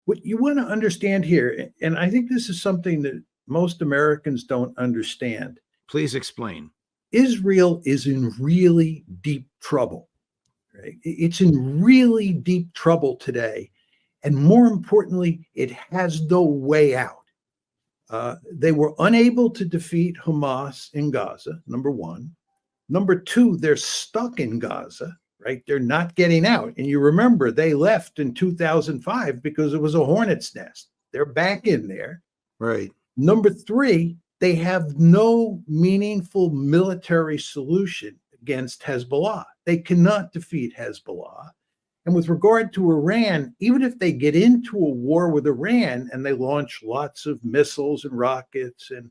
What you want to understand here, and I think this is something that most Americans don't understand. Please explain. Israel is in really deep trouble. Right? It's in really deep trouble today. And more importantly, it has no way out. They were unable to defeat Hamas in Gaza, number one. Number two, they're stuck in Gaza, right? They're not getting out. And you remember they left in 2005 because it was a hornet's nest. They're back in there. Right. Number three, they have no meaningful military solution against Hezbollah. They cannot defeat Hezbollah. And with regard to Iran, even if they get into a war with Iran and they launch lots of missiles and rockets and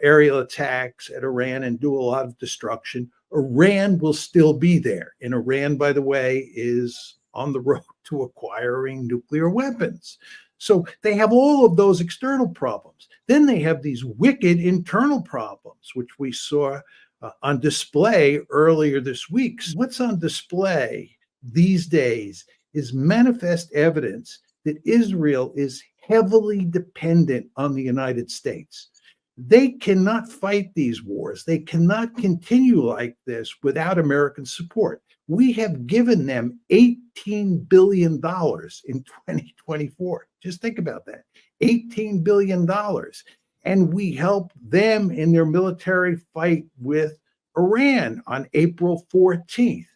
aerial attacks at Iran and do a lot of destruction, Iran will still be there. And Iran, by the way, is on the road to acquiring nuclear weapons. So they have all of those external problems. Then they have these wicked internal problems, which we saw on display earlier this week. What's on display these days is manifest evidence that Israel is heavily dependent on the United States. They cannot fight these wars. They cannot continue like this without American support. We have given them $18 billion in 2024. Just think about that, $18 billion. And we help them in their military fight with Iran on April 14th.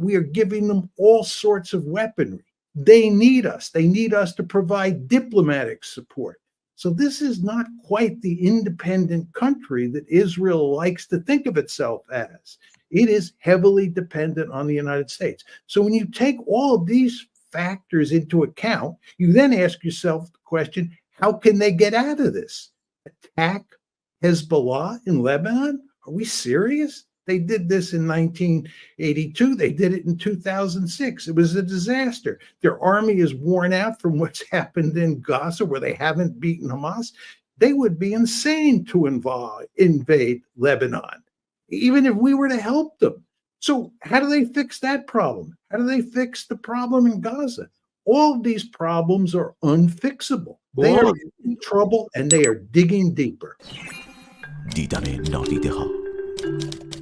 We are giving them all sorts of weaponry. They need us. They need us to provide diplomatic support. So this is not quite the independent country that Israel likes to think of itself as. It is heavily dependent on the United States. So when you take all of these factors into account, you then ask yourself the question, how can they get out of this? Attack Hezbollah in Lebanon? Are we serious? They did this in 1982. They did it in 2006. It was a disaster. Their army is worn out from what's happened in Gaza, where they haven't beaten Hamas. They would be insane to invade Lebanon, even if we were to help them. So how do they fix that problem? How do they fix the problem in Gaza? All of these problems are unfixable. They are in trouble and they are digging deeper. دیدن نادیده ها